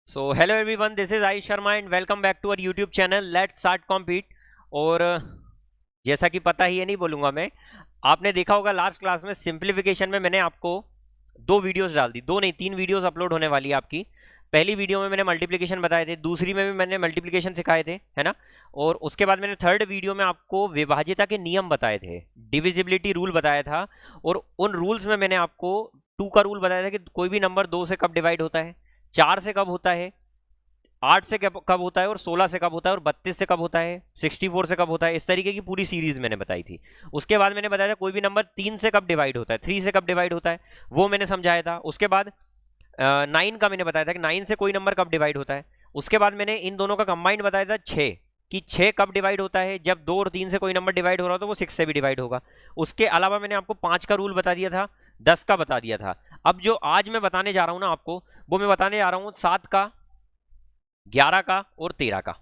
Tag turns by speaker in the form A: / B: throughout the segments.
A: So hello everyone, this is I Sharma and welcome back to our YouTube channel let's start compete. और जैसा कि पता ही है, नहीं बोलूँगा मैं, आपने देखा होगा लास्ट क्लास में सिंप्लीफिकेशन में मैंने आपको दो वीडियोस डाल दी, दो नहीं तीन वीडियोस अपलोड होने वाली है आपकी। पहली वीडियो में मैंने मल्टीप्लिकेशन बताए थे, दूसरी में भी मैंने मल्टीप्लिकेशन सिखाए थे, है ना। और उसके बाद मैंने थर्ड वीडियो में आपको विभाज्यता के नियम बताए थे, डिविजिबिलिटी रूल बताया था। और उन रूल्स में मैंने आपको 2 का रूल बताया था कि कोई भी नंबर 2 से कब डिवाइड होता है, 4 से कब होता है, 8 से कब होता है, और 16 से कब होता है, और 32 से कब होता है, 64 से कब होता है। इस तरीके की पूरी सीरीज मैंने बताई थी। उसके बाद मैंने बताया था कोई भी नंबर 3 से कब डिवाइड होता है, 3 से कब डिवाइड होता है, वो मैंने समझाया था। उसके बाद 9 का मैंने बताया था कि 9 से कोई नंबर कब डिवाइड होता है। उसके बाद मैंने इन दोनों का कंबाइंड बताया था 6, कि 6 कब डिवाइड होता है, जब 2 और 3 से कोई नंबर डिवाइड हो रहा हो तो वो 6 से भी डिवाइड होगा। उसके अलावा मैंने आपको 5 का रूल बता दिया था, 10 का बता दिया था। अब जो आज मैं बताने जा रहा हूं ना आपको, वो मैं बताने जा रहा हूं 7 का, 11 का और 13 का।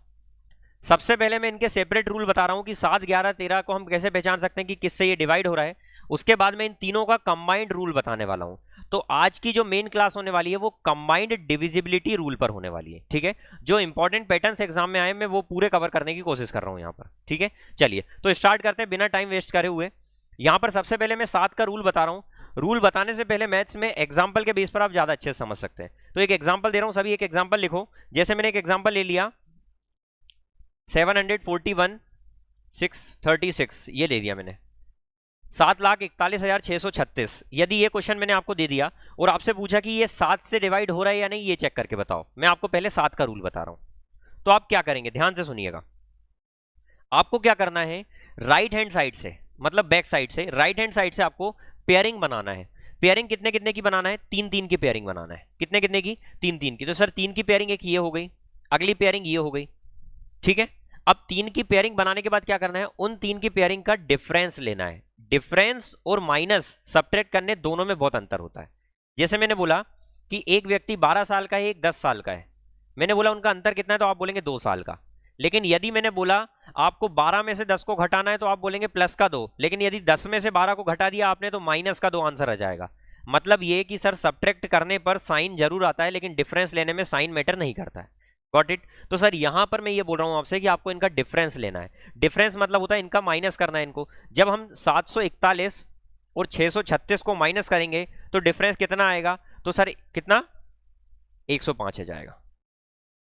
A: सबसे पहले मैं इनके सेपरेट रूल बता रहा हूं कि 7, 11, 13 को हम कैसे पहचान सकते हैं कि किससे ये डिवाइड हो रहा है। उसके बाद मैं इन तीनों का कंबाइंड रूल बताने वाला हूं। तो आज की जो मेन क्लास होने वाली है वो कंबाइंड डिविजिबिलिटी रूल पर होने वाली है, ठीक है। जो इंपॉर्टेंट पैटर्न्स एग्जाम में आए मैं वो पूरे कवर करने की कोशिश कर रहा हूं यहां पर, ठीक है। चलिए तो स्टार्ट करते हैं बिना टाइम वेस्ट करे हुए। यहां पर सबसे पहले मैं 7 का रूल बता रहा हूं। रूल बताने से पहले मैथ्स में एग्जाम्पल के बेस पर आप ज्यादा अच्छे से समझ सकते हैं। तो एक एग्जाम्पल दे रहा हूं, सभी एक एग्जाम्पल लिखो। जैसे मैंने एक एग्जाम्पल ले लिया 741,636, ये ले दिया मैंने 7,41,636। यदि ये क्वेश्चन मैंने आपको दे दिया और आपसे पूछा कि ये 7 से डिवाइड हो रहा है या नहीं, ये चेक करके बताओ। मैं आपको पहले 7 का रूल बता रहा हूं, तो आप क्या करेंगे, ध्यान से सुनिएगा। आपको क्या करना है, राइट हैंड साइड से, मतलब बैक साइड से, राइट हैंड साइड से आपको पेयरिंग बनाना है। पेयरिंग कितने कितने की बनाना है, 3-3 की पेयरिंग बनाना है। कितने कितने की, 3-3 की। तो सर 3 की पेयरिंग एक ये हो गई, अगली पेयरिंग ये हो गई, ठीक है। अब 3 की पेयरिंग बनाने के बाद क्या करना है, उन 3 की पेयरिंग का डिफरेंस लेना है। डिफरेंस और माइनस सब्ट्रैक्ट करने दोनों में बहुत अंतर होता है। जैसे मैंने बोला कि एक व्यक्ति 12 साल का है, एक 10 साल का है। मैंने बोला उनका अंतर कितना है, तो आप बोलेंगे 2 साल का। लेकिन यदि मैंने बोला आपको 12 में से 10 को घटाना है, तो आप बोलेंगे प्लस का 2। लेकिन यदि 10 में से 12 को घटा दिया आपने, तो माइनस का 2 आंसर आ जाएगा। मतलब ये कि सर सब्ट्रैक्ट करने पर साइन जरूर आता है, लेकिन डिफरेंस लेने में साइन मैटर नहीं करता है। Got it. तो सर यहां पर मैं ये बोल रहा हूं आपसे कि आपको इनका डिफरेंस लेना है। डिफरेंस मतलब होता है इनका माइनस करना है इनको। जब हम 741 और 636 को माइनस करेंगे तो डिफरेंस कितना आएगा, तो सर कितना, 105 आ जाएगा।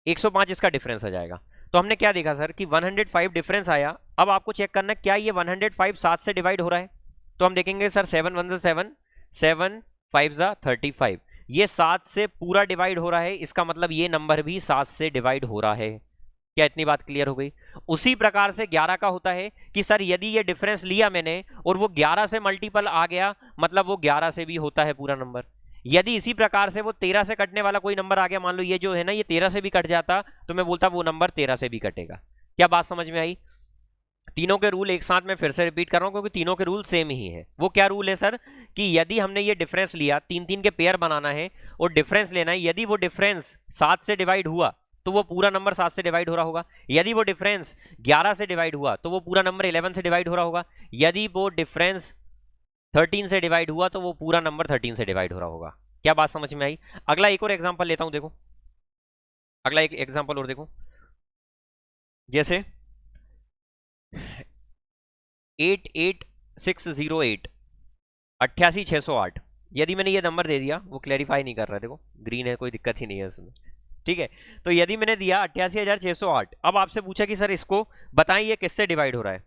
A: 105 इसका डिफरेंस आ जाएगा। तो हमने क्या देखा सर कि 105 डिफरेंस आया। अब आपको चेक करना क्या ये 105 7 से डिवाइड हो रहा है। तो हम देखेंगे सर 7 1 7, 7 5 35, ये 7 से पूरा डिवाइड हो रहा है। इसका मतलब ये नंबर भी 7 से डिवाइड हो रहा है। क्या इतनी बात क्लियर हो गई। उसी प्रकार से 11 का होता है कि सर यदि ये डिफरेंस लिया मैंने और वो 11 से मल्टीपल आ गया, मतलब वो 11 से भी होता है पूरा नंबर। यदि इसी प्रकार से वो 13 से कटने वाला कोई नंबर आ गया, मान लो ये जो है ना ये 13 से भी कट जाता, तो मैं बोलता वो नंबर 13 से भी कटेगा। क्या बात समझ में आई। तीनों के रूल एक साथ में फिर से रिपीट कर रहा हूं क्योंकि तीनों के रूल सेम ही है। वो क्या रूल है सर कि यदि हमने ये डिफरेंस लिया, 3-3 के पेयर बनाना है और डिफरेंस लेना है। यदि वो डिफरेंस 7 से डिवाइड हुआ तो वो पूरा नंबर 7 से डिवाइड हो रहा होगा। यदि वो डिफरेंस 11 से डिवाइड हुआ तो वो पूरा नंबर 11 से डिवाइड हो रहा होगा। यदि वो डिफरेंस 13 से डिवाइड हुआ तो वो पूरा नंबर 13 से डिवाइड हो रहा होगा। क्या बात समझ में आई। अगला एक और एग्जांपल लेता हूं, देखो अगला एक एग्जांपल और देखो। जैसे 88608, 88,608। यदि मैंने ये नंबर दे दिया, वो क्लैरिफाई नहीं कर रहा है, देखो ग्रीन है, कोई दिक्कत ही नहीं है उसमें, ठीक है। तो यदि मैंने दिया 88,608, अब आपसे पूछा कि सर इसको बताएं ये किससे डिवाइड हो रहा है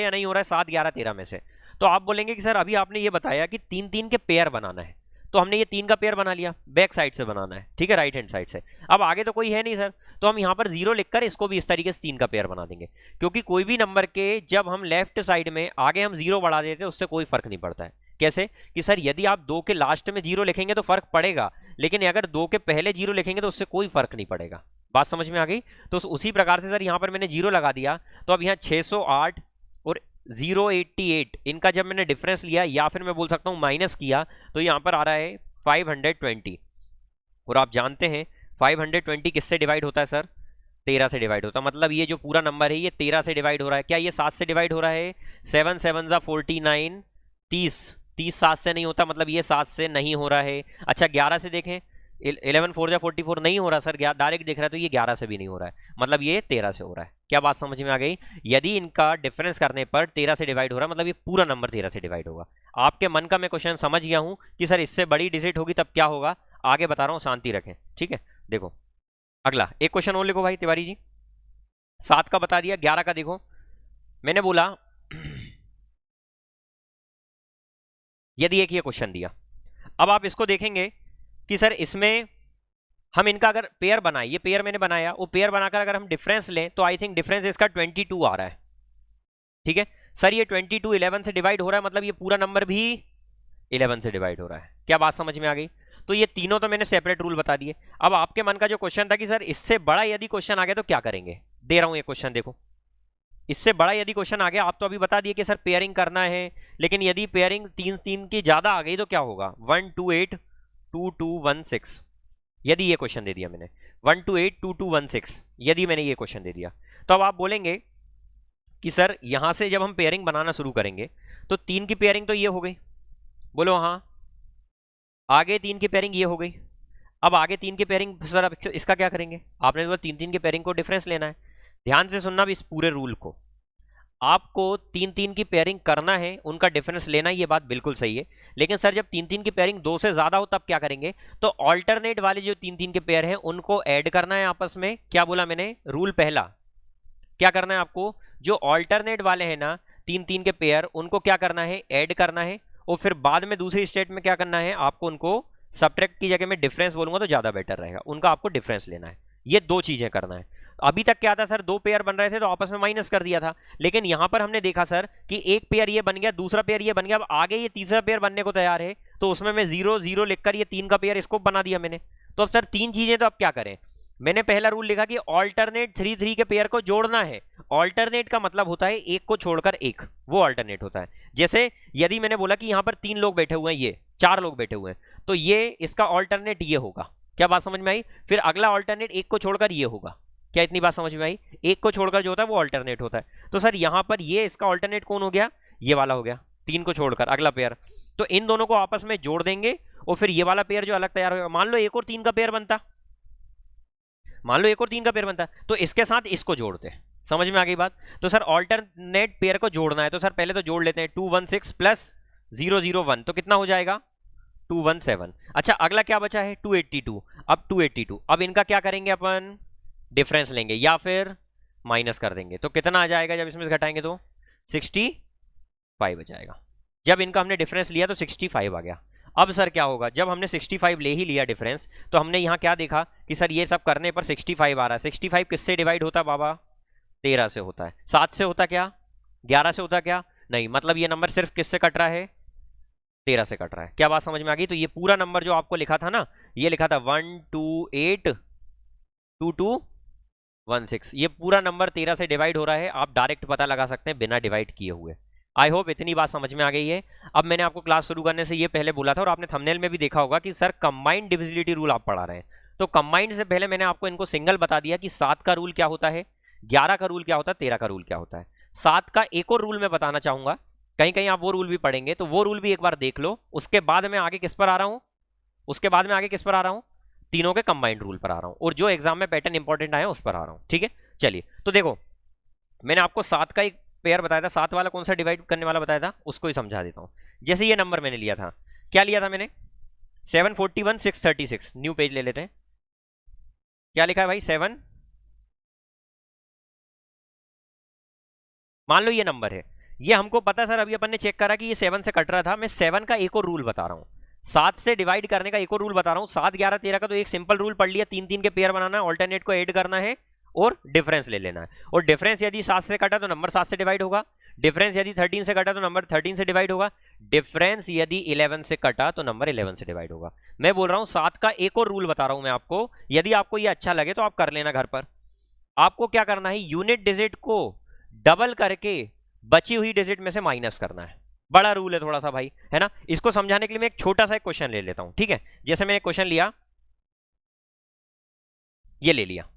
A: या नहीं हो रहा है, 7 11 13 में से। तो आप बोलेंगे कि सर अभी आपने ये बताया कि 3-3 के पेयर बनाना है, तो हमने ये 3 का पेयर बना लिया, बैक साइड से बनाना है, ठीक है, राइट हैंड साइड से। अब आगे तो कोई है नहीं सर, तो हम यहां पर 0 लिखकर इसको भी इस तरीके से 3 का पेयर बना देंगे। क्योंकि कोई भी नंबर के जब हम लेफ्ट साइड में आगे हम 0 बढ़ा देते हैं उससे कोई फर्क नहीं पड़ता है। कैसे कि सर यदि आप 2 के लास्ट में 0 लिखेंगे तो फर्क पड़ेगा, लेकिन अगर 2 के पहले 0 लिखेंगे तो उससे कोई फर्क नहीं पड़ेगा। बात समझ में आ गई। तो उसी प्रकार से सर यहां पर मैंने 0 लगा दिया, तो अब यहाँ 608 और 088 इनका जब मैंने डिफरेंस लिया या फिर मैं बोल सकता हूं माइनस किया, तो यहां पर आ रहा है 520। और आप जानते हैं 520 किससे डिवाइड होता है सर, 13 से डिवाइड होता है। मतलब ये जो पूरा नंबर है ये 13 से डिवाइड हो रहा है। क्या ये 7 से डिवाइड हो रहा है, 7 7 49, 30 7 से नहीं होता, मतलब ये 7 से नहीं हो रहा है। अच्छा 11 से देखें, 11 4 जा 44 नहीं हो रहा सर, डायरेक्ट देख रहा है तो ये 11 से भी नहीं हो रहा है, मतलब ये 13 से हो रहा है। क्या बात समझ में आ गई? यदि इनका डिफरेंस करने पर 13 से डिवाइड हो रहा है, मतलब ये पूरा नंबर 13 से डिवाइड होगा। आपके मन का मैं क्वेश्चन समझ गया हूं कि सर इससे बड़ी डिजिट होगी तब क्या होगा, आगे बता रहा हूं, शांति रखें, ठीक है। देखो अगला एक क्वेश्चन और लिखो भाई तिवारी जी। 7 का बता दिया, 11 का देखो, मैंने बोला यदि एक ये क्वेश्चन दिया, अब आप इसको देखेंगे कि सर इसमें हम इनका अगर पेयर बनाए, ये पेयर मैंने बनाया, वो पेयर बनाकर अगर हम डिफरेंस लें तो आई थिंक डिफरेंस इसका 22 आ रहा है, ठीक है। सर ये 22 11 से डिवाइड हो रहा है, मतलब ये पूरा नंबर भी 11 से डिवाइड हो रहा है। क्या बात समझ में आ गई? तो ये तीनों तो मैंने सेपरेट रूल बता दिए। अब आपके मन का जो क्वेश्चन था कि सर इससे बड़ा यदि क्वेश्चन आ गया तो क्या करेंगे, दे रहा हूं ये क्वेश्चन देखो। इससे बड़ा यदि क्वेश्चन आ गया, आप तो अभी बता दिए कि सर पेयरिंग करना है, लेकिन यदि पेयरिंग 3 की ज्यादा आ गई तो क्या होगा, 1 2 8 2 2 1 6, यदि ये क्वेश्चन दे दिया मैंने 1 2 8 2 2 1 6, यदि मैंने ये क्वेश्चन दे दिया, तो अब आप बोलेंगे कि सर यहां से जब हम पेयरिंग बनाना शुरू करेंगे तो 3 की पेयरिंग तो ये हो गई, बोलो हाँ, आगे 3 की पेयरिंग ये हो गई। अब आगे 3 की पेयरिंग सर अब इसका क्या करेंगे, आपने बोला 3 की पेयरिंग को डिफरेंस लेना है। ध्यान से सुनना भी इस पूरे रूल को, आपको 3 की पेयरिंग करना है, उनका डिफरेंस लेना, ये बात बिल्कुल सही है। लेकिन सर जब 3 की पेयरिंग 2 से ज्यादा हो तब क्या करेंगे, तो ऑल्टरनेट वाले जो 3 के पेयर हैं उनको ऐड करना है आपस में। क्या बोला मैंने, रूल पहला क्या करना है आपको, जो ऑल्टरनेट वाले हैं ना 3 के पेयर, उनको क्या करना है, ऐड करना है। और फिर बाद में दूसरी स्टेट में क्या करना है, आपको उनको सब्ट्रैक्ट की जगह में डिफरेंस बोलूंगा तो ज्यादा बेटर रहेगा, उनका आपको डिफरेंस लेना है। ये 2 चीजें करना है। अभी तक क्या था सर, 2 पेयर बन रहे थे तो आपस में माइनस कर दिया था, लेकिन यहां पर हमने देखा सर कि एक पेयर ये बन गया, दूसरा पेयर ये बन गया, अब आगे ये तीसरा पेयर बनने को तैयार है, तो उसमें मैं 0 0 लिखकर ये 3 का पेयर इसको बना दिया मैंने। तो अब सर 3 चीजें, तो अब क्या करें, मैंने पहला रूल लिखा कि ऑल्टरनेट 3 के पेयर को जोड़ना है। ऑल्टरनेट का मतलब होता है एक को छोड़कर एक, वो ऑल्टरनेट होता है। जैसे यदि मैंने बोला कि यहां पर 3 लोग बैठे हुए हैं, ये 4 लोग बैठे हुए हैं, तो ये इसका ऑल्टरनेट ये होगा। क्या बात समझ में आई? फिर अगला ऑल्टरनेट एक को छोड़कर ये होगा। क्या इतनी बात समझ में आई? एक को छोड़कर जो होता है वो ऑल्टरनेट होता है। तो सर यहां पर ये इसका ऑल्टरनेट कौन हो गया, ये वाला हो गया, 3 को छोड़कर अगला पेयर। तो इन दोनों को आपस में जोड़ देंगे और फिर ये वाला पेयर जो अलग तैयार होगा, मान लो एक और 3 का पेयर बनता, मान लो एक और 3 का पेयर बनता है, तो इसके साथ इसको जोड़ते हैं। समझ में आ गई बात? तो सर ऑल्टरनेट पेयर को जोड़ना है, तो सर पहले तो जोड़ लेते हैं, 2 1 6 प्लस 0 0 1, तो कितना हो जाएगा, 2 1 7। अच्छा अगला क्या बचा है, 282। अब 282, अब इनका क्या करेंगे अपन, डिफरेंस लेंगे या फिर माइनस कर देंगे, तो कितना आ जाएगा, जब इसमें से घटाएंगे तो 65 आ जाएगा। जब इनका हमने डिफरेंस लिया तो 65 आ गया। अब सर क्या होगा, जब हमने 65 ले ही लिया डिफरेंस, तो हमने यहां क्या देखा कि सर ये सब करने पर 65 आ रहा है। 65 किससे डिवाइड होता है बाबा, 13 से होता है। 7 से होता क्या, 11 से होता क्या, नहीं, मतलब ये नंबर सिर्फ किससे कट रहा है, 13 से कट रहा है। क्या बात समझ में आ गई? तो ये पूरा नंबर जो आपको लिखा था ना, ये लिखा था 1 2 8 2 2 1 6, ये पूरा नंबर 13 से डिवाइड हो रहा है। आप डायरेक्ट पता लगा सकते हैं बिना डिवाइड किए हुए। आई होप इतनी बात समझ में आ गई है। अब मैंने आपको क्लास शुरू करने से ये पहले बोला था और आपने थंबनेल में भी देखा होगा कि सर कंबाइंड डिविजिबिलिटी रूल आप पढ़ा रहे हैं। तो कंबाइंड से पहले मैंने आपको इनको सिंगल बता दिया कि 7 का रूल क्या होता है, 11 का रूल क्या होता है, 13 का रूल क्या होता है। 7 का एक और रूल मैं बताना चाहूंगा, कहीं कहीं आप वो रूल भी पढ़ेंगे, तो वो रूल भी एक बार देख लो। उसके बाद मैं आगे किस पर आ रहा हूं, उसके बाद में आगे किस पर आ रहा हूं, तीनों के कंबाइंड रूल पर आ रहा हूं, और जो एग्जाम में पैटर्न इंपॉर्टेंट आया उस पर आ रहा हूं। ठीक है, चलिए तो देखो, मैंने आपको 7 का एक पेयर बताया था, 7 वाला कौन सा डिवाइड करने वाला बताया था, उसको ही समझा देता हूं। जैसे ये नंबर मैंने लिया था, क्या लिया था मैंने, 741 636, न्यू पेज ले लेते हैं। क्या लिखा है भाई, 7, मान लो ये नंबर है, ये हमको पता सर, अभी अपन ने चेक करा कि ये 7 से कट रहा था। मैं 7 का एक और रूल बता रहा हूं, 7 से डिवाइड करने का एक और रूल बता रहा हूं। 7 11 13 का तो एक सिंपल रूल पढ़ लिया, 3 के पेयर बनाना है, ऑल्टरनेट को ऐड करना है और डिफरेंस ले लेना है। और डिफरेंस यदि 7 से कटा तो नंबर 7 से डिवाइड होगा, डिफरेंस यदि 13 से कटा तो नंबर 13 से डिवाइड होगा, डिफरेंस यदि 11 से कटा तो नंबर 11 से डिवाइड होगा। मैं बोल रहा हूं 7 का एक और रूल बता रहा हूं मैं आपको, यदि आपको ये अच्छा लगे तो आप कर लेना घर पर। आपको क्या करना है, यूनिट डिजिट को डबल करके बची हुई डिजिट में से माइनस करना है। बड़ा रूल है थोड़ा सा भाई, है ना। इसको समझाने के लिए मैं एक छोटा सा एक क्वेश्चन ले लेता हूं, ठीक है। जैसे मैंने क्वेश्चन लिया, ये ले लिया,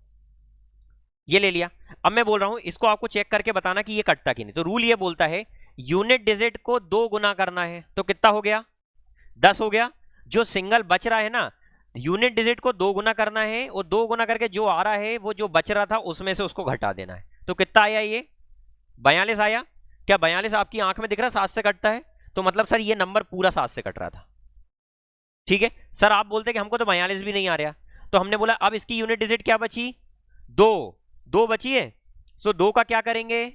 A: ये ले लिया। अब मैं बोल रहा हूं इसको आपको चेक करके बताना कि ये कटता कि नहीं। तो रूल ये बोलता है यूनिट डिजिट को 2 गुना करना है, तो कितना हो गया, 10 हो गया। जो सिंगल बच रहा है ना, यूनिट डिजिट को 2 गुना करना है और 2 गुना करके जो आ रहा है वो जो बच रहा था उसमें से उसको घटा देना है। तो कितना आया ये 42 आया। क्या 42 आपकी आंख में दिख रहा है 7 से कटता है? तो मतलब सर ये नंबर पूरा 7 से कट रहा था। ठीक है सर, आप बोलते कि हमको तो 42 भी नहीं आ रहा, तो हमने बोला अब इसकी यूनिट डिजिट क्या बची? 2 बची है। सो 2 का क्या करेंगे?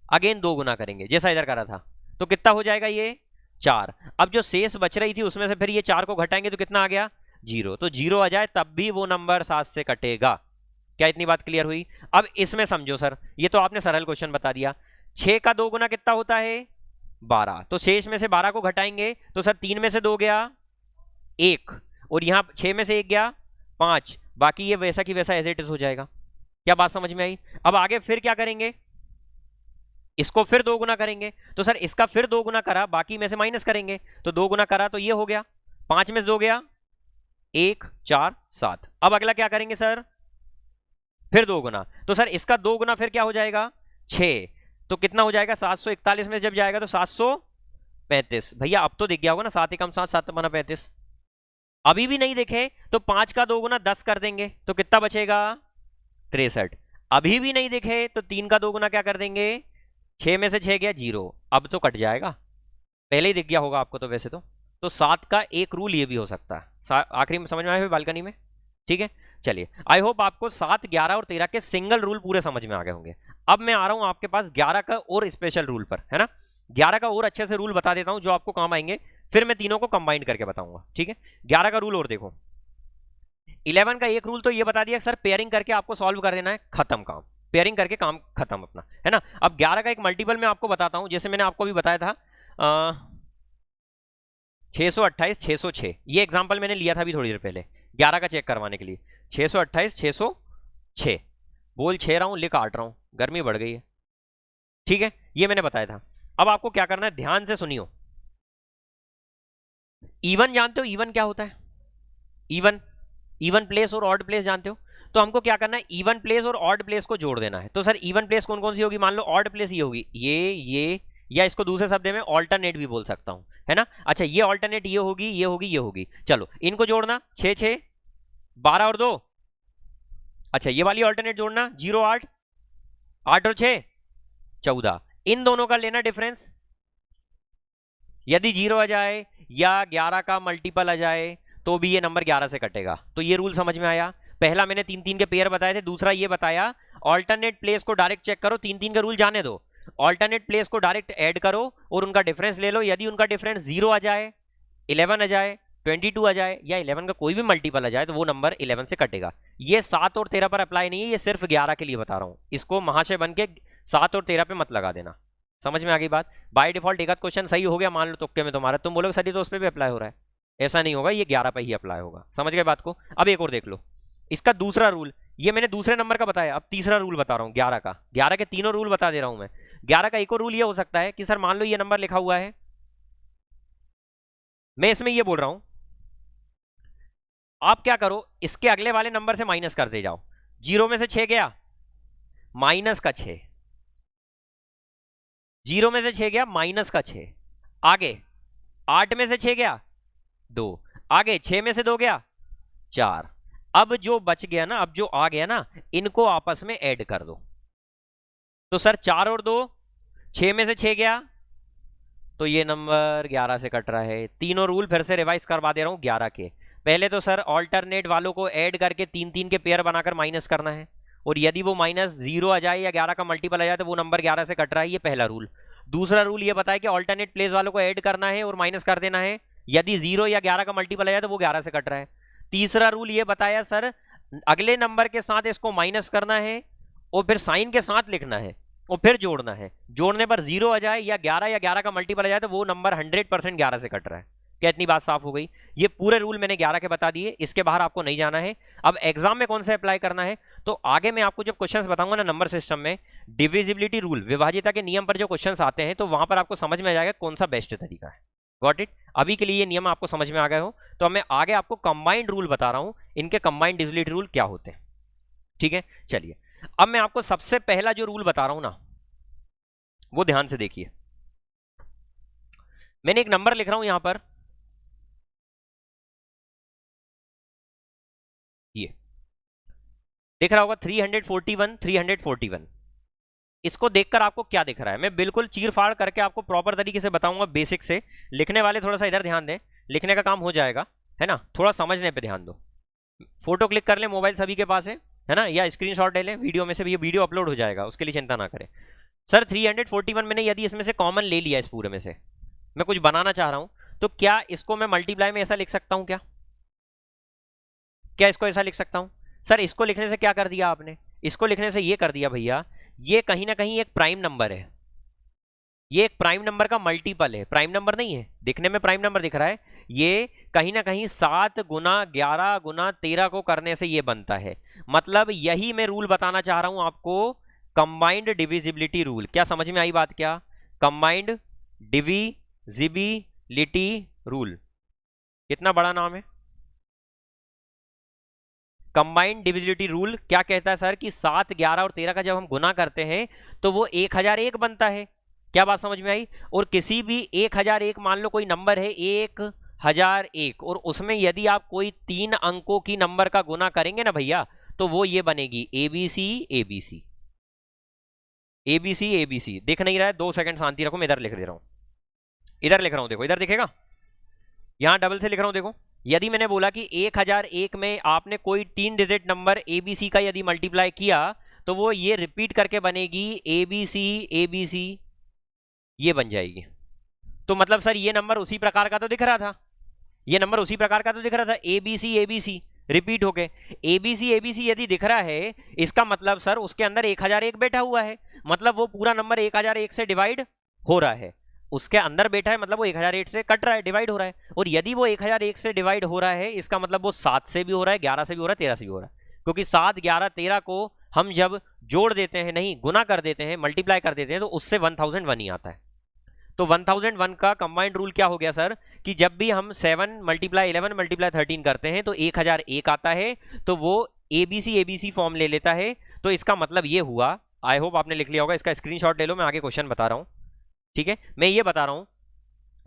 A: अगेन 2 गुना करेंगे जैसा इधर करा था। तो कितना हो जाएगा ये 4। अब जो शेष बच रही थी उसमें से फिर ये 4 को घटाएंगे तो कितना आ गया 0। तो 0 आ जाए तब भी वो नंबर 7 से कटेगा। क्या इतनी बात क्लियर हुई? अब इसमें समझो सर, ये तो आपने सरल क्वेश्चन बता दिया। 6 का 2 गुना कितना होता है 12। तो शेष में से 12 को घटाएंगे तो सर 3 में से 2 गया 1 और यहां 6 में से 1 गया 5। बाकी ये वैसा की वैसा एज इट इज हो जाएगा। क्या बात समझ में आई? अब आगे फिर क्या करेंगे? इसको फिर 2 गुना करेंगे। तो सर इसका फिर 2 गुना करा, बाकी में से माइनस करेंगे। तो 2 गुना करा तो ये हो गया 5 में से 2 गया 1 4 7। अब अगला क्या करेंगे सर? फिर 2 गुना। तो सर इसका 2 गुना फिर क्या हो जाएगा 6। तो कितना हो जाएगा 741 में जब जाएगा तो 735। भैया अब तो दिख गया होगा ना, 7 एकम 7 7 बना 35। अभी भी नहीं दिखे तो 5 का 2 गुना 10 कर देंगे तो कितना बचेगा 63। अभी भी नहीं दिखे तो 3 का 2 गुना क्या कर देंगे 6 में से 6 गया 0। अब तो कट जाएगा, पहले ही दिख गया होगा आपको तो वैसे तो 7 का एक रूल ये भी हो सकता है। आखिरी में समझ में आया बालकनी में? ठीक है चलिए, आई होप आपको 7 11 और 13 के सिंगल रूल पूरे समझ में आ गए होंगे। अब मैं आ रहा हूं आपके पास 11 का और स्पेशल रूल पर, है ना। 11 का और अच्छे से रूल बता देता हूं जो आपको काम आएंगे, फिर मैं तीनों को कंबाइन करके बताऊंगा। ठीक है 11 का रूल और देखो। 11 का एक रूल तो ये बता दिया सर, पेयरिंग करके आपको सॉल्व कर देना है, खत्म काम। पेयरिंग करके काम खत्म अपना, है ना। अब 11 का एक मल्टीपल मैं आपको बताता हूं, जैसे मैंने आपको भी बताया था 628 606। ये एग्जांपल मैंने लिया था अभी थोड़ी देर पहले 11 का चेक करवाने के लिए। 628 606 बोल 6 रहा हूं लिख 8 रहा हूं, गर्मी बढ़ गई है। ठीक है ये मैंने बताया था। अब आपको क्या करना है, ध्यान से सुनियो। इवन जानते हो इवन क्या होता है? इवन, इवन प्लेस और ऑड प्लेस जानते हो? तो हमको क्या करना है, इवन प्लेस और ऑड प्लेस को जोड़ देना है। तो सर इवन प्लेस कौन कौन सी होगी? मान लो ऑड प्लेस ये होगी, ये, या इसको दूसरे शब्द में ऑल्टरनेट भी बोल सकता हूं, है ना। अच्छा ये ऑल्टरनेट ये होगी, ये होगी, ये होगी। चलो इनको जोड़ना, 6 6 12 और 2। अच्छा ये वाली ऑल्टरनेट जोड़ना, 0 8 8 और 6 14। इन दोनों का लेना डिफरेंस। यदि 0 आ जाए या 11 का मल्टीपल आ जाए तो भी ये नंबर 11 से कटेगा। तो ये रूल समझ में आया। पहला मैंने 3 3 के पेयर बताए थे, दूसरा ये बताया ऑल्टरनेट प्लेस को डायरेक्ट चेक करो, 3 3 का रूल जाने दो, ऑल्टरनेट प्लेस को डायरेक्ट ऐड करो और उनका डिफरेंस ले लो। यदि उनका डिफरेंस 0 आ जाए, 11 आ जाए, 22 आ जाए या 11 का कोई भी मल्टीपल आ जाए तो वो नंबर 11 से कटेगा। ये 7 और 13 पर अप्लाई नहीं है, ये सिर्फ 11 के लिए बता रहा हूं। इसको महाशय बन के 7 और 13 पे मत लगा देना। समझ में आ गई बात? बाय डिफॉल्ट एक आध क्वेश्चन सही हो गया मान लो तुक्के में तुम्हारा, तुम बोलोगे सर ये तो उस पर भी अप्लाई हो रहा है, ऐसा नहीं होगा, ये 11 पे ही अप्लाई होगा। समझ गए बात को? अब एक और देख लो, इसका दूसरा रूल, ये मैंने दूसरे नंबर का बताया, अब तीसरा रूल बता रहा हूं 11 का। 11 के तीनों रूल बता दे रहा हूं मैं। 11 का एक और रूल ये हो सकता है कि सर मान लो ये नंबर लिखा हुआ है, मैं इसमें ये बोल रहा हूं आप क्या करो, इसके अगले वाले नंबर से माइनस करते जाओ। 0 में से 6 गया, माइनस का 6, 0 में से 6 गया, माइनस का 6, आगे 8 में से 6 गया 2, आगे 6 में से 2 गया 4। अब जो बच गया ना, अब जो आ गया ना, इनको आपस में ऐड कर दो। तो सर 4 और 2 6 में से 6 गया, तो ये नंबर 11 से कट रहा है। तीनों रूल फिर से रिवाइज करवा दे रहा हूं 11 के। पहले तो सर ऑल्टरनेट वालों को ऐड करके 3 3 के पेयर बनाकर माइनस करना है, और यदि वो माइनस 0 आ जाए या 11 का मल्टीपल आ जाए तो वो नंबर 11 से कट रहा है, ये पहला रूल। दूसरा रूल ये बताया कि ऑल्टरनेट प्लेस वालों को ऐड करना है और माइनस कर देना है, यदि 0 या 11 का मल्टीपल आ जाए तो वो 11 से कट रहा है। तीसरा रूल ये बताया सर अगले नंबर के साथ इसको माइनस करना है और फिर साइन के साथ लिखना है और फिर जोड़ना है। जोड़ने पर 0 आ जाए या 11 का मल्टीपल आ जाए तो वो नंबर 100% 11 से कट रहा है। क्या इतनी बात साफ हो गई? ये पूरे रूल मैंने 11 के बता दिए, इसके बाहर आपको नहीं जाना है। अब एग्जाम में कौन सा अप्लाई करना है, तो आगे मैं आपको जब क्वेश्चंस बताऊंगा ना नंबर सिस्टम में, डिविजिबिलिटी रूल, विभाज्यता के नियम पर जो क्वेश्चंस आते हैं तो वहां पर आपको समझ में आ जाएगा कौन सा बेस्ट तरीका है। Got it? अभी के लिए ये नियम आपको समझ में आ गए हो तो मैं आगे आपको कंबाइंड रूल बता रहा हूं, इनके कंबाइंड डिविजिबिलिटी रूल क्या होते हैं। ठीक है चलिए, अब मैं आपको सबसे पहला जो रूल बता रहा हूं ना वो ध्यान से देखिए। मैंने एक नंबर लिख रहा हूं यहां पर दिख रहा होगा 341 341। इसको देखकर आपको क्या दिख रहा है, मैं बिल्कुल चीर फाड़ करके आपको प्रॉपर तरीके से बताऊंगा बेसिक से। लिखने वाले थोड़ा सा इधर ध्यान दें, लिखने का काम हो जाएगा, है ना, थोड़ा समझने पे ध्यान दो। फोटो क्लिक कर लें, मोबाइल सभी के पास है ना, या स्क्रीनशॉट ले लें, वीडियो में से भी ये वीडियो अपलोड हो जाएगा, उसके लिए चिंता ना करें। सर 341 मैंने यदि इसमें से कॉमन ले लिया, इस पूरे में से मैं कुछ बनाना चाह रहा हूं, तो क्या इसको मैं मल्टीप्लाई में ऐसा लिख सकता हूं? क्या क्या इसको ऐसा लिख सकता हूं? सर इसको लिखने से क्या कर दिया आपने, इसको लिखने से ये कर दिया भैया, ये कहीं ना कहीं एक प्राइम नंबर है, ये एक प्राइम नंबर का मल्टीपल है, प्राइम नंबर नहीं है, दिखने में प्राइम नंबर दिख रहा है, ये कहीं ना कहीं 7 गुना 11 गुना 13 को करने से ये बनता है। मतलब यही मैं रूल बताना चाह रहा हूं आपको, कंबाइंड डिविजिबिलिटी रूल। क्या समझ में आई बात? क्या कंबाइंड डिविजिबिलिटी रूल, कितना बड़ा नाम है। कंबाइंड डिविजिबिलिटी रूल क्या कहता है सर कि 7 11 और 13 का जब हम गुना करते हैं तो वो 1001 बनता है। क्या बात समझ में आई? और किसी भी 1001, मान लो कोई नंबर है 1001, और उसमें यदि आप कोई 3 अंकों की नंबर का गुना करेंगे ना भैया, तो वो ये बनेगी ABC ABC ABC ABC। दिख नहीं रहा है? 2 सेकंड शांति रखो, मैं इधर लिख दे रहा हूं, इधर लिख रहा हूं, देखो इधर दिखेगा, यहां डबल से लिख रहा हूं, देखो। यदि मैंने बोला कि 1001 में आपने कोई 3 डिजिट नंबर ABC का यदि मल्टीप्लाई किया, तो वो ये रिपीट करके बनेगी ABC ABC, ये बन जाएगी। तो मतलब सर ये नंबर उसी प्रकार का तो दिख रहा था, ये नंबर उसी प्रकार का तो दिख रहा था, ABC ABC रिपीट होके ABC ABC यदि दिख रहा है, इसका मतलब सर उसके अंदर 1001 बैठा हुआ है, मतलब वो पूरा नंबर 1001 से डिवाइड हो रहा है, उसके अंदर बैठा है, मतलब वो 1008 से कट रहा है, डिवाइड हो रहा है। और यदि वो 1001 से डिवाइड हो रहा है, इसका मतलब वो 7 से भी हो रहा है, 11 से भी हो रहा है, 13 से भी हो रहा है, क्योंकि 7 11 13 को हम जब जोड़ देते हैं, नहीं गुना कर देते हैं, मल्टीप्लाई कर देते हैं, तो उससे 1001 ही आता है। तो 1001 का कंबाइंड रूल क्या हो गया सर कि जब भी हम 7 मल्टीप्लाई 11 मल्टीप्लाई 13 करते हैं तो 1001 आता है, तो वो ABC ABC फॉर्म ले लेता है। तो इसका मतलब ये हुआ, आई होप आपने लिख लिया होगा, इसका स्क्रीनशॉट ले लो, मैं आगे क्वेश्चन बता रहा हूं, ठीक है। मैं ये बता रहा हूं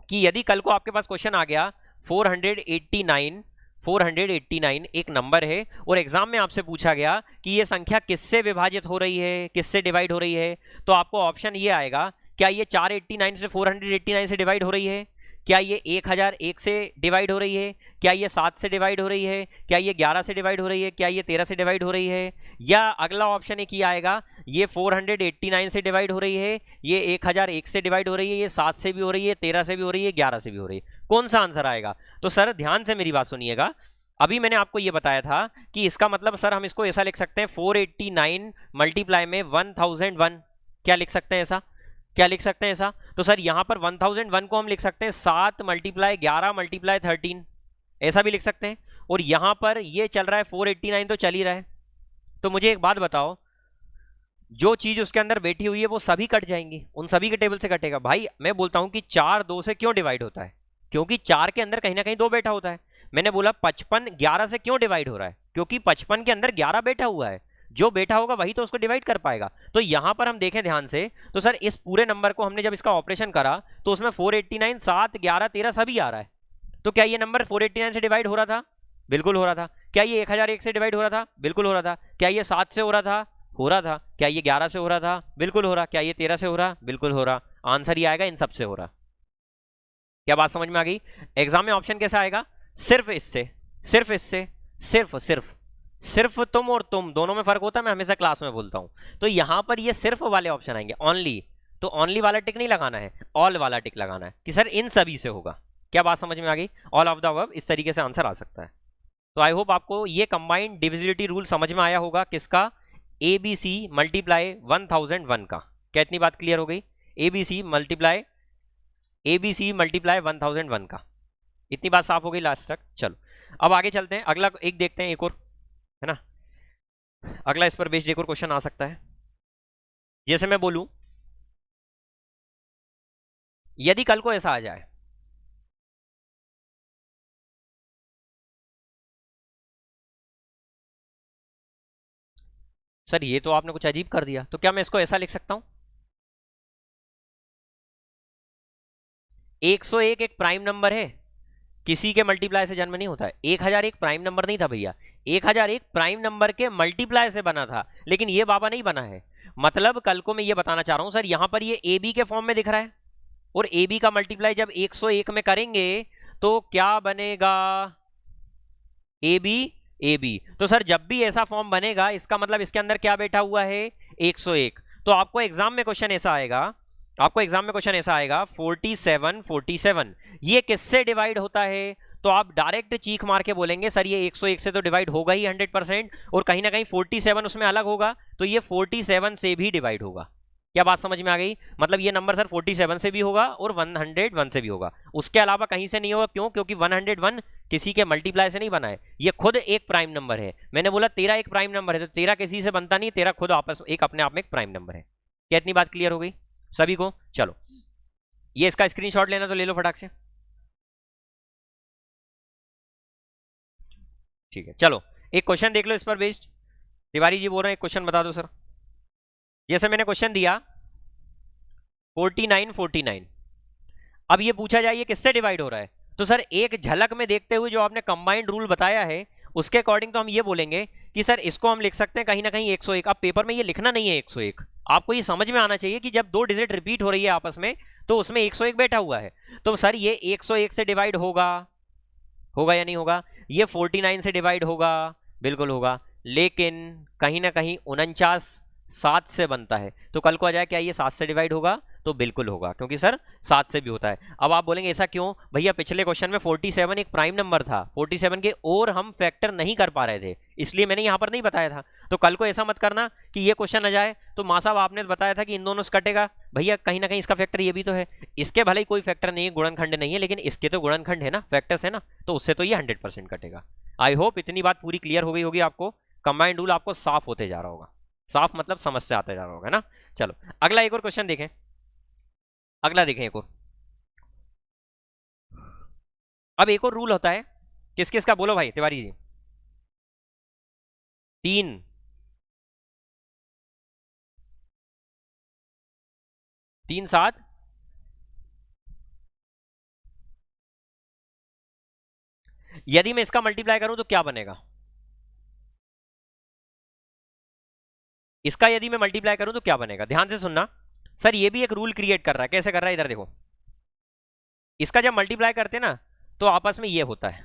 A: कि यदि कल को आपके पास क्वेश्चन आ गया 489 एक नंबर है, और एग्जाम में आपसे पूछा गया कि ये संख्या किससे विभाजित हो रही है, किससे डिवाइड हो रही है, तो आपको ऑप्शन ये आएगा, क्या ये 489 से 489 से डिवाइड हो रही है, क्या ये 1001 से डिवाइड हो रही है, क्या ये 7 से डिवाइड हो रही है, क्या ये 11 से डिवाइड हो रही है, क्या ये 13 से डिवाइड हो रही है, या अगला ऑप्शन एक ही आएगा, ये 489 से डिवाइड हो रही है, ये 1001 से डिवाइड हो रही है, ये 7 से भी हो रही है, 13 से भी हो रही है, 11 से भी हो रही है, कौन सा आंसर आएगा? तो सर ध्यान से मेरी बात सुनिएगा, अभी मैंने आपको ये बताया था कि इसका मतलब सर हम इसको ऐसा लिख सकते हैं 489 मल्टीप्लाई में 1001, क्या लिख सकते हैं ऐसा, क्या लिख सकते हैं ऐसा? तो सर यहां पर 1001 को हम लिख सकते हैं 7 मल्टीप्लाई 11 मल्टीप्लाई 13, ऐसा भी लिख सकते हैं। और यहां पर ये चल रहा है 489 तो चल ही रहा है। तो मुझे एक बात बताओ, जो चीज उसके अंदर बैठी हुई है वो सभी कट जाएंगी, उन सभी के टेबल से कटेगा। भाई मैं बोलता हूं कि 4 2 से क्यों डिवाइड होता है, क्योंकि 4 के अंदर कहीं ना कहीं 2 बैठा होता है। मैंने बोला 55 11 से क्यों डिवाइड हो रहा है, क्योंकि 55 के अंदर 11 बैठा हुआ है, जो बैठा होगा वही तो उसको डिवाइड कर पाएगा। तो यहां पर हम देखें ध्यान से, तो सर इस पूरे नंबर को हमने जब इसका ऑपरेशन करा तो उसमें 489 7 11 13 सभी आ रहा है। तो क्या ये नंबर 489 से डिवाइड हो रहा था? बिल्कुल हो रहा था। क्या ये 1001 से डिवाइड हो रहा था? बिल्कुल हो रहा था। क्या ये 7 से हो रहा था? हो रहा था। क्या ये 11 से हो रहा था? बिल्कुल हो रहा। क्या ये 13 से हो रहा? बिल्कुल हो रहा। आंसर ही आएगा इन सब से हो रहा। क्या बात समझ में आ गई? एग्जाम में ऑप्शन कैसा आएगा? सिर्फ इससे, सिर्फ इससे, सिर्फ सिर्फ सिर्फ तुम और तुम दोनों में फर्क होता है, मैं हमेशा क्लास में बोलता हूं। तो यहां पर ये सिर्फ वाले ऑप्शन आएंगे, ओनली। तो ओनली वाला टिक नहीं लगाना है, ऑल वाला टिक लगाना है कि सर इन सभी से होगा। क्या बात समझ में आ गई? ऑल ऑफ द अबव, इस तरीके से आंसर आ सकता है। तो आई होप आपको ये कंबाइंड डिविजिबिलिटी रूल समझ में आया होगा, किसका? ABC मल्टीप्लाई 1001 का। क्या इतनी बात क्लियर हो गई? ABC मल्टीप्लाई 1001 का, इतनी बात साफ हो गई लास्ट तक? चलो अब आगे चलते हैं, अगला एक देखते हैं, एक और है ना, अगला इस पर बेस्ड एक और क्वेश्चन आ सकता है। जैसे मैं बोलूं, यदि कल को ऐसा आ जाए, सर ये तो आपने कुछ अजीब कर दिया, तो क्या मैं इसको ऐसा लिख सकता हूं? 101 एक प्राइम नंबर है, किसी के मल्टीप्लाई से जन्म नहीं होता है। 1001 प्राइम नंबर नहीं था भैया, 1001 प्राइम नंबर के मल्टीप्लाई से बना था, लेकिन ये बाबा नहीं बना है। मतलब कल को मैं ये बताना चाह रहा हूं सर, यहां पर ये ए बी के फॉर्म में दिख रहा है, और ए बी का मल्टीप्लाई जब 101 में करेंगे तो क्या बनेगा, ए बी। तो सर जब भी ऐसा फॉर्म बनेगा इसका मतलब इसके अंदर क्या बैठा हुआ है, 101। तो आपको एग्जाम में क्वेश्चन ऐसा आएगा, 47 ये किससे डिवाइड होता है, तो आप डायरेक्ट चीख मार के बोलेंगे सर ये 101 से तो डिवाइड होगा ही 100%, और कहीं ना कहीं 47 उसमें अलग होगा, तो ये 47 से भी डिवाइड होगा। क्या बात समझ में आ गई? मतलब ये नंबर सर 47 से भी होगा और 101 से भी होगा, उसके अलावा कहीं से नहीं होगा। क्यों? क्योंकि 101 किसी के मल्टीप्लाई से नहीं बना है, ये खुद एक प्राइम नंबर है। मैंने बोला तेरा एक प्राइम नंबर है, तो तेरा किसी से बनता नहीं, तेरा खुद आपस एक अपने आप में एक प्राइम नंबर है। क्या इतनी बात क्लियर हो गई सभी को? चलो ये इसका स्क्रीनशॉट लेना तो ले लो फटाक से। ठीक है, चलो एक क्वेश्चन देख लो इस पर बेस्ड। तिवारी जी बोल रहे हैं एक क्वेश्चन बता दो सर। जैसे मैंने क्वेश्चन दिया 49 अब ये पूछा जाए ये किससे डिवाइड हो रहा है, तो सर एक झलक में देखते हुए जो आपने कंबाइंड रूल बताया है उसके अकॉर्डिंग तो हम ये बोलेंगे कि सर इसको हम लिख सकते हैं कहीं ना कहीं 101। अब पेपर में ये लिखना नहीं है 101, आपको ये समझ में आना चाहिए कि जब दो डिजिट रिपीट हो रही है आपस में तो उसमें 101 बैठा हुआ है, तो सर ये 101 से डिवाइड होगा या नहीं होगा? ये 49 से डिवाइड होगा, बिल्कुल होगा, लेकिन कहीं ना कहीं 49 7 से बनता है, तो कल को आ जाए क्या ये 7 से डिवाइड होगा? तो बिल्कुल होगा, क्योंकि सर 7 से भी होता है। अब आप बोलेंगे ऐसा क्यों भैया, पिछले क्वेश्चन में 47 एक प्राइम नंबर था, 47 के और हम फैक्टर नहीं कर पा रहे थे, इसलिए मैंने यहां पर नहीं बताया था। तो कल को ऐसा मत करना कि ये क्वेश्चन आ जाए तो माँ साहब आपने बताया था कि इन दोनों से कटेगा, भैया कहीं ना कहीं इसका फैक्टर ये भी तो है, इसके भले ही कोई फैक्टर नहीं है, गुणनखंड नहीं है, लेकिन इसके तो गुणनखंड है ना, फैक्टर्स है ना, तो उससे तो ये 100% कटेगा। आई होप इतनी बात पूरी क्लियर हो गई होगी आपको, कंबाइंड रूल आपको साफ होते जा रहा होगा, साफ मतलब समझ से आता जा रहा होगा ना। चलो अगला एक और क्वेश्चन देखें, अगला देखें एक और। अब एक और रूल होता है, किस किस का बोलो भाई तिवारी जी? 3 7 यदि मैं इसका मल्टीप्लाई करूं तो क्या बनेगा? इसका यदि मैं मल्टीप्लाई करूं तो क्या बनेगा? ध्यान से सुनना सर, ये भी एक रूल क्रिएट कर रहा है। कैसे कर रहा है इधर देखो, इसका जब मल्टीप्लाई करते हैं ना तो आपस में ये होता है,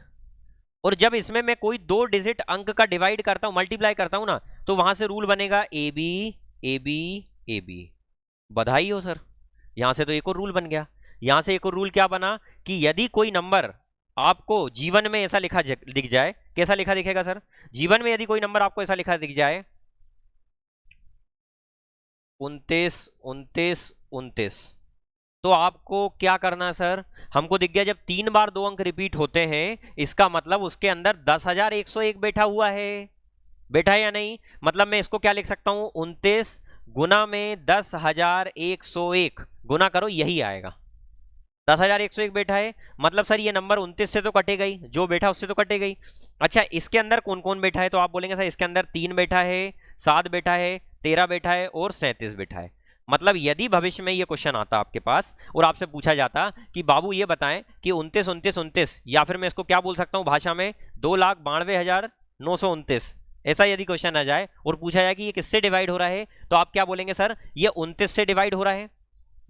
A: और जब इसमें मैं कोई 2 डिजिट अंक का डिवाइड करता हूं, मल्टीप्लाई करता हूं ना, तो वहां से रूल बनेगा A B A B A B. बधाई हो सर, यहां से तो एक और रूल बन गया। यहां से एक और रूल क्या बना कि यदि कोई नंबर आपको जीवन में ऐसा लिखा दिख जाए, कैसा लिखा दिखेगा सर? जीवन में यदि कोई नंबर आपको ऐसा लिखा दिख जाए 29 29 29, तो आपको क्या करना है सर? हमको दिख गया जब 3 बार 2 अंक रिपीट होते हैं, इसका मतलब उसके अंदर 10,101 बैठा हुआ है, बैठा है या नहीं? मतलब मैं इसको क्या लिख सकता हूं, 29 गुना में 10,101 गुना करो, यही आएगा। 10,101 बैठा है, मतलब सर ये नंबर 29 से तो कटेगा ही, जो बैठा उससे तो कटेगा ही। अच्छा इसके अंदर कौन कौन बैठा है? तो आप बोलेंगे सर इसके अंदर 3 बैठा है, 7 बैठा है, 13 बैठा है और 37 बैठा है। मतलब यदि भविष्य में ये क्वेश्चन आता आपके पास और आपसे पूछा जाता कि बाबू ये बताएं कि 29 29 29, या फिर मैं इसको क्या बोल सकता हूं भाषा में, 2,92,929, ऐसा यदि क्वेश्चन आ जाए और पूछा जाए कि ये किससे डिवाइड हो रहा है, तो आप क्या बोलेंगे सर? ये 29 से डिवाइड हो रहा है,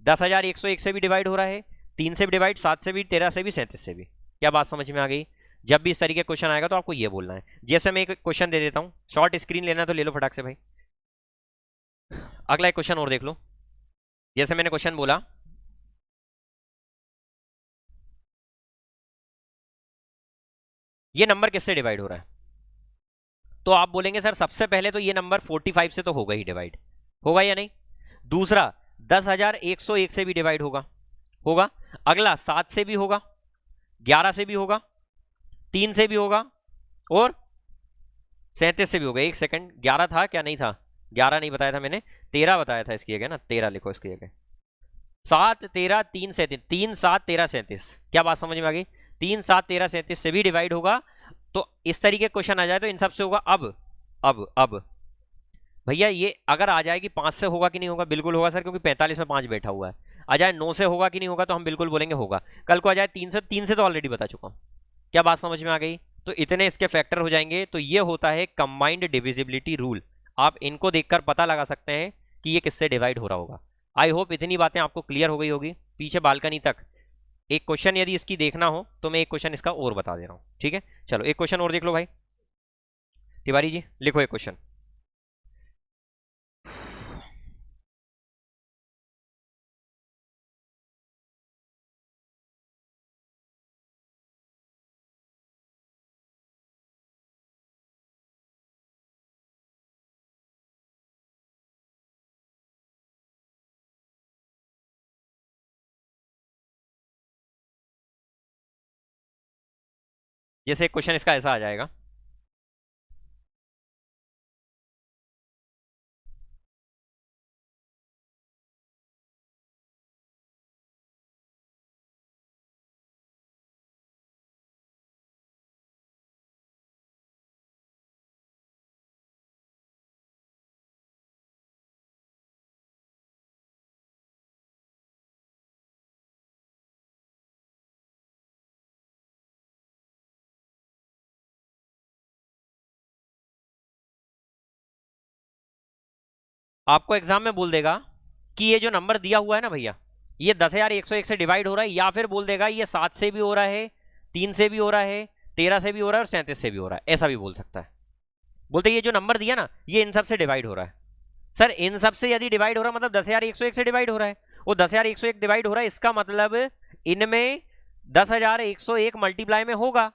A: 10,101 से भी डिवाइड हो रहा है, 3 से भी डिवाइड, 7 से भी, 13 से भी, 37 से भी। क्या बात समझ में आ गई? जब भी इस तरीके क्वेश्चन आएगा तो आपको ये बोलना है। जैसे मैं एक क्वेश्चन दे देता हूं, शॉर्ट स्क्रीन लेना तो ले लो फटाक से भाई। अगला एक क्वेश्चन और देख लो। जैसे मैंने क्वेश्चन बोला ये नंबर किससे डिवाइड हो रहा है, तो आप बोलेंगे सर सबसे पहले तो ये नंबर 45 से तो होगा ही डिवाइड, होगा या नहीं? दूसरा 10,101 से भी डिवाइड होगा, होगा। अगला 7 से भी होगा, 11 से भी होगा, 3 से भी होगा और 37 से भी होगा। एक सेकंड, 11 था क्या? नहीं था, 11 नहीं बताया था मैंने, 13 बताया था इसकी जगह ना, 13 लिखो इसकी जगह। 7 13 3 37, 3 7 13 37। क्या बात समझ में आ गई? 3 7 13 37 से भी डिवाइड होगा। तो इस तरीके क्वेश्चन आ जाए तो इन सब से होगा। अब भैया ये अगर आ जाए कि 5 से होगा कि नहीं होगा? बिल्कुल होगा सर, क्योंकि 45 में 5 बैठा हुआ है। आ जाए 9 से होगा कि नहीं होगा? तो हम बिल्कुल बोलेंगे होगा। कल को आ जाए 3 से, 3 से तो ऑलरेडी बता चुका हूं, क्या बात समझ में आ गई? तो इतने इसके फैक्टर हो जाएंगे। तो ये होता है कंबाइंड डिविजिबिलिटी रूल। आप इनको देखकर पता लगा सकते हैं कि ये किससे डिवाइड हो रहा होगा। आई होप इतनी बातें आपको क्लियर हो गई होगी पीछे बालकनी तक। एक क्वेश्चन यदि इसकी देखना हो तो मैं एक क्वेश्चन इसका और बता दे रहा हूं, ठीक है? चलो एक क्वेश्चन और देख लो भाई। तिवारी जी लिखो एक क्वेश्चन। जैसे एक क्वेश्चन इसका ऐसा आ जाएगा, आपको एग्जाम में बोल देगा कि ये जो नंबर दिया हुआ है ना भैया, ये 10,101 से डिवाइड हो रहा है, या फिर बोल देगा ये 7 से भी हो रहा है, 3 से भी हो रहा है, 13 से भी हो रहा है और 37 से भी हो रहा है, ऐसा भी बोल सकता है। बोलते ये जो नंबर दिया ना ये इन सब से डिवाइड हो रहा है। सर इन सब से यदि डिवाइड हो रहा है मतलब 10,101 से डिवाइड हो रहा है, वो 10,101 डिवाइड हो रहा है, इसका मतलब इनमें 10,101 मल्टीप्लाई में होगा।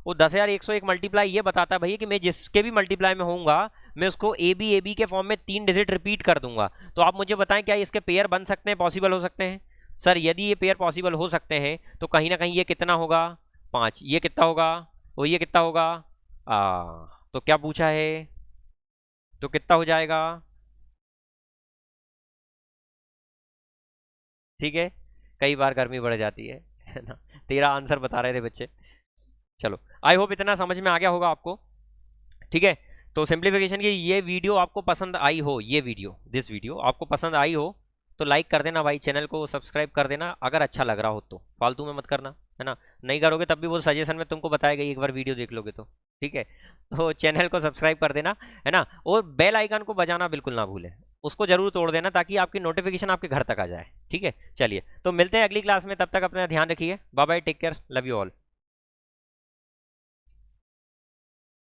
A: वो 10,101 मल्टीप्लाई ये बताता है भैया कि मैं जिसके भी मल्टीप्लाई में होऊंगा मैं उसको ए बी के फॉर्म में 3 डिजिट रिपीट कर दूंगा। तो आप मुझे बताएं क्या इसके पेयर बन सकते हैं, पॉसिबल हो सकते हैं? सर यदि ये पेयर पॉसिबल हो सकते हैं तो कहीं ना कहीं ये कितना होगा 5, ये कितना होगा, वो ये कितना होगा तो क्या पूछा है, तो कितना हो जाएगा? ठीक है, कई बार गर्मी बढ़ जाती है ना। 13 आंसर बता रहे थे बच्चे। चलो आई होप इतना समझ में आ गया होगा आपको, ठीक है? तो सिंप्लीफिकेशन की ये वीडियो आपको पसंद आई हो, ये वीडियो दिस वीडियो आपको पसंद आई हो तो लाइक कर देना भाई, चैनल को सब्सक्राइब कर देना अगर अच्छा लग रहा हो तो, फालतू में मत करना, है ना? नहीं करोगे तब भी वो सजेशन में तुमको बताएगा, एक बार वीडियो देख लोगे तो, ठीक है? तो चैनल को सब्सक्राइब कर देना, है ना? और बेल आइकन को बजाना बिल्कुल ना भूलें, उसको जरूर तोड़ देना ताकि आपकी नोटिफिकेशन आपके घर तक आ जाए, ठीक है? चलिए तो मिलते हैं अगली क्लास में, तब तक अपना ध्यान रखिए, bye bye, take care, love you all.